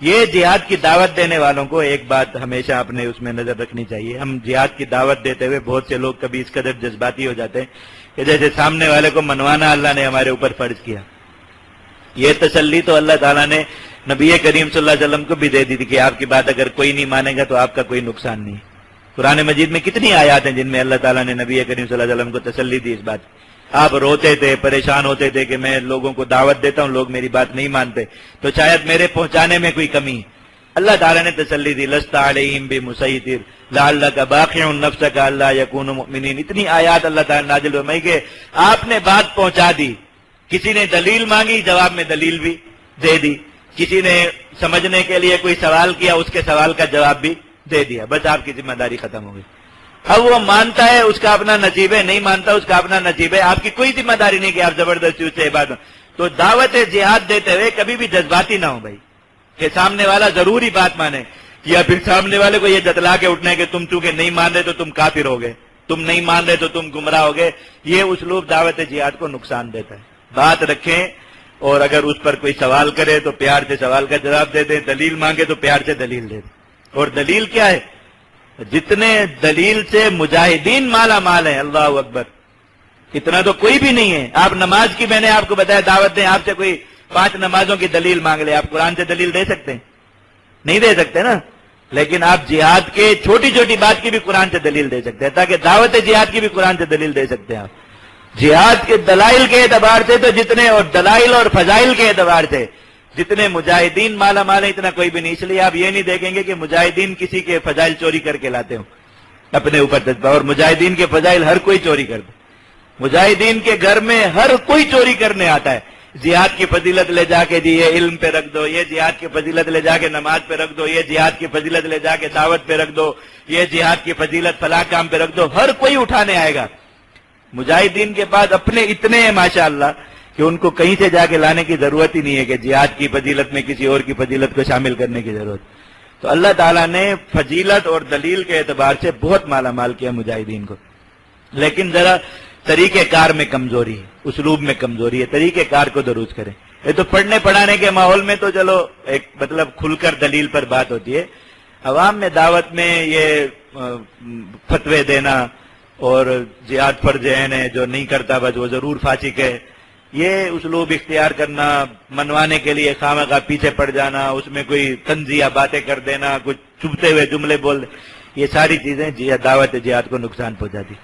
یہ جہاد کی دعوت دینے والوں کو ایک بات ہمیشہ اپنے اس میں نظر رکھنی چاہیے. ہم جہاد کی دعوت دیتے ہوئے بہت سے لوگ کبھی اس قدر جذباتی ہو جاتے ہیں کہ جیسے سامنے والے کو منوانا اللہ نے ہمارے اوپر فرض کیا. یہ تسلی تو اللہ تعالیٰ نے نبی کریم صلی اللہ علیہ وسلم کو بھی دے دی تھی کہ آپ کی بات اگر کوئی نہیں مانے گا تو آپ کا کوئی نقصان نہیں. قرآن مجید میں کتنی آیات ہیں جن میں اللہ تعالیٰ نے نبی کریم صلی اللہ علیہ وسلم کو تسلی دی اس بات کی. آپ روتے تھے، پریشان ہوتے تھے کہ میں لوگوں کو دعوت دیتا ہوں، لوگ میری بات نہیں مانتے، تو شاید میرے پہنچانے میں کوئی کمی ہے. اللہ تعالیٰ نے تسلی دی، لست علیہم بمسیطر لعلک باخع نفسک الا یکونوا مؤمنین. اتنی آیات اللہ تعالیٰ نے نازل فرمائی کہ آپ نے بات پہنچا دی. کسی نے دلیل مانگی، جواب میں دلیل بھی دے دی. کسی نے سمجھنے کے لیے کوئی سوال کیا، اس کے سوال کا جواب بھی دے دیا. بس آپ کی ذمہ داری ختم ہو گئی. اب وہ مانتا ہے اس کا اپنا نصیب ہے، نہیں مانتا اس کا اپنا نصیب ہے. آپ کی کوئی ذمہ داری نہیں کہ آپ زبردستی اس سے عبادت. تو دعوت جہاد دیتے ہوئے کبھی بھی جذباتی نہ ہو بھائی، کہ سامنے والا ضروری بات مانے، یا پھر سامنے والے کو یہ جتلا کے اٹھنے کہ تم چونکہ نہیں مان رہے تو تم کافر ہو گئے، تم نہیں مان رہے تو تم گمراہ ہو گئے. یہ اسلوب دعوت جہاد کو نقصان دیتا ہے. بات رکھیں، اور اگر اس پر کوئی سوال کرے تو پیار سے سوال کا جواب دے دیں، دلیل مانگے تو پیار سے دلیل دے دیں. اور دلیل کیا ہے؟ جتنے دلیل سے مجاہدین مالا مال ہیں، اللہ اکبر، اتنا تو کوئی بھی نہیں ہے. آپ نماز کی، میں نے آپ کو بتایا، دعوت دیں، آپ سے کوئی 5 نمازوں کی دلیل مانگ لے، آپ قرآن سے دلیل دے سکتے ہیں؟ نہیں دے سکتے نا. لیکن آپ جہاد کے چھوٹی چھوٹی بات کی بھی قرآن سے دلیل دے سکتے ہیں، تاکہ دعوت جہاد کی بھی قرآن سے دلیل دے سکتے ہیں. آپ جہاد کے دلائل کے اعتبار سے تو جتنے، اور دلائل اور فضائل کے اعتبار سے جتنے مجاہدین مالا مال ہیں، اتنا کوئی بھی نہیں. اس لیے آپ یہ نہیں دیکھیں گے کہ مجاہدین کسی کے فضائل چوری کر کے لاتے ہوں اپنے اوپر جذبہ، اور مجاہدین کے فضائل ہر کوئی چوری کرتا. مجاہدین کے گھر میں ہر کوئی چوری کرنے آتا ہے. جہاد کی فضیلت لے جا کے جی یہ علم پہ رکھ دو، یہ جہاد کی فضیلت لے جا کے نماز پہ رکھ دو، یہ جہاد کی فضیلت لے جا کے دعوت پہ رکھ دو، یہ جہاد کی فضیلت فلاں کام پہ رکھ دو. ہر کوئی اٹھانے آئے گا. مجاہدین کے پاس اپنے اتنے ہیں ماشاءاللہ کہ ان کو کہیں سے جا کے لانے کی ضرورت ہی نہیں ہے کہ جہاد کی فضیلت میں کسی اور کی فضیلت کو شامل کرنے کی ضرورت. تو اللہ تعالیٰ نے فضیلت اور دلیل کے اعتبار سے بہت مالا مال کیا مجاہدین کو. لیکن ذرا طریقہ کار میں کمزوری ہے، اسلوب میں کمزوری ہے. طریقہ کار کو درست کریں. یہ تو پڑھنے پڑھانے کے ماحول میں تو چلو ایک مطلب کھل کر دلیل پر بات ہوتی ہے. عوام میں دعوت میں یہ فتوے دینا اور جہاد فرض عین ہے، جو نہیں کرتا بس وہ ضرور فاسق ہے، یہ اسلوب اختیار کرنا، منوانے کے لیے خواہ پیچھے پڑ جانا، اس میں کوئی طنزیہ باتیں کر دینا، کچھ چبھتے ہوئے جملے بول دے، یہ ساری چیزیں دعوت جہاد کو نقصان پہنچاتی.